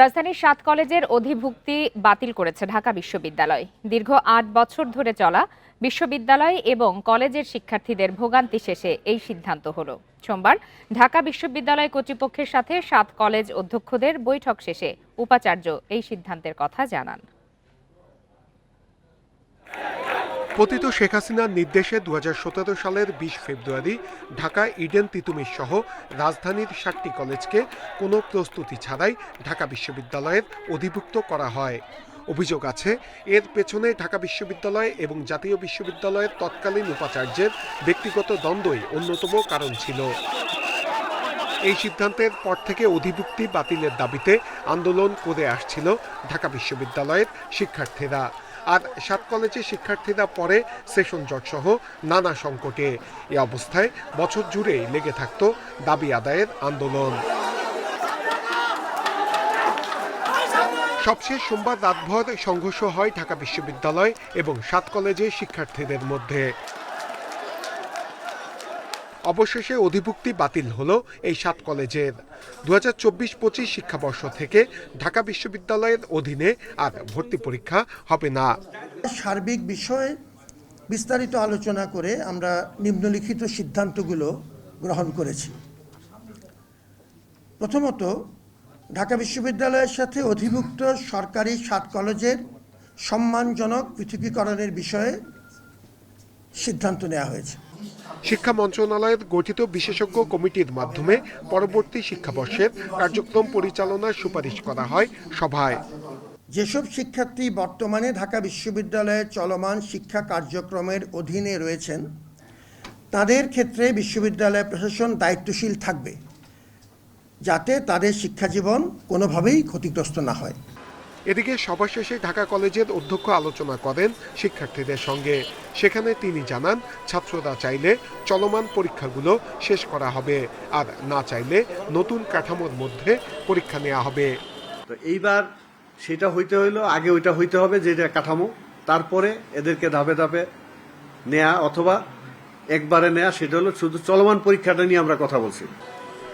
রাজধানীর ৭ কলেজের অধিভুক্তি বাতিল করেছে ঢাকা বিশ্ববিদ্যালয়। দীর্ঘ ৮ বছর ধরে চলা বিশ্ববিদ্যালয় এবং কলেজের শিক্ষার্থীদের ভোগান্তি শেষে এই সিদ্ধান্ত হলো। সোমবার ঢাকা বিশ্ববিদ্যালয় কর্তৃপক্ষের সাথে ৭ কলেজ অধ্যক্ষদের বৈঠক শেষে উপাচার্য এই সিদ্ধান্তের কথা জানান। পতিত শেখ হাসিনার নির্দেশে ২০১৭ সালের ২০ ফেব্রুয়ারি ঢাকা ইডেন তিতুমির সহ রাজধানীর ৭টি কলেজকে কোনো প্রস্তুতি ছাড়াই ঢাকা বিশ্ববিদ্যালয়ের অধিভুক্ত করা হয়। অভিযোগ আছে এর পেছনে ঢাকা বিশ্ববিদ্যালয় এবং জাতীয় বিশ্ববিদ্যালয়ের তৎকালীন উপাচার্যের ব্যক্তিগত দ্বন্দ্বই অন্যতম কারণ ছিল। এই সিদ্ধান্তের পর থেকে অধিভুক্তি বাতিলের দাবিতে আন্দোলন করে আসছিল ঢাকা বিশ্ববিদ্যালয়ের শিক্ষার্থীরা। আর ৭ কলেজের শিক্ষার্থীরা পরে সেশন জট সহ নানা সংকটে। এ অবস্থায় বছর জুড়েই লেগে থাকত দাবি আদায়ের আন্দোলন। সবশেষ সোমবার রাতভর সংঘর্ষ হয় ঢাকা বিশ্ববিদ্যালয় এবং ৭ কলেজের শিক্ষার্থীদের মধ্যে। অবশেষে অধিভুক্তি বাতিল হলো এই ৭ কলেজের। ২০২৪-২৫ শিক্ষাবর্ষ থেকে ঢাকা বিশ্ববিদ্যালয়ের অধীনে আর ভর্তি পরীক্ষা হবে না। সার্বিক বিষয়ে বিস্তারিত আলোচনা করে আমরা নিম্নলিখিত সিদ্ধান্তগুলো গ্রহণ করেছি। প্রথমত, ঢাকা বিশ্ববিদ্যালয়ের সাথে অধিভুক্ত সরকারি ৭ কলেজের সম্মানজনক পৃথকীকরণের বিষয়ে সিদ্ধান্ত নেওয়া হয়েছে। শিক্ষা মন্ত্রণালয়ের গঠিত বিশেষজ্ঞ কমিটির মাধ্যমে পরবর্তী শিক্ষাবর্ষের কার্যক্রম পরিচালনার সুপারিশ করা হয় সভায়। যেসব শিক্ষার্থী বর্তমানে ঢাকা বিশ্ববিদ্যালয়ের চলমান শিক্ষা কার্যক্রমের অধীনে রয়েছেন তাদের ক্ষেত্রে বিশ্ববিদ্যালয় প্রশাসন দায়িত্বশীল থাকবে যাতে তাদের শিক্ষাজীবন কোনোভাবেই ক্ষতিগ্রস্ত না হয়। এদিকে সভা শেষে ঢাকা কলেজের অধ্যক্ষ আলোচনা করেন শিক্ষার্থীদের সঙ্গে। সেখানে তিনি জানান, ছাত্ররা চাইলে চলমান পরীক্ষাগুলো শেষ করা হবে, আর না চাইলে নতুন কাঠামোর মধ্যে পরীক্ষা নেওয়া হবে। তো এইবার সেটা হইতে হইলো, আগে ওইটা হইতে হবে যেটা কাঠামো, তারপরে এদেরকে ধাপে ধাপে নেয়া অথবা একবারে নেয়া, সেটা হলো শুধু চলমান পরীক্ষাটা নিয়ে আমরা কথা বলছি।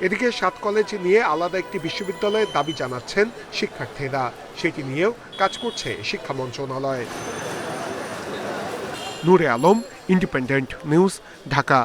এদিকে ৭ কলেজ নিয়ে আলাদা একটি বিশ্ববিদ্যালয়ের দাবি জানাচ্ছেন শিক্ষার্থীরা। সেটি নিয়েও কাজ করছে শিক্ষা মন্ত্রণালয়। নূরে আলম, ইন্ডিপেন্ডেন্ট নিউজ, ঢাকা।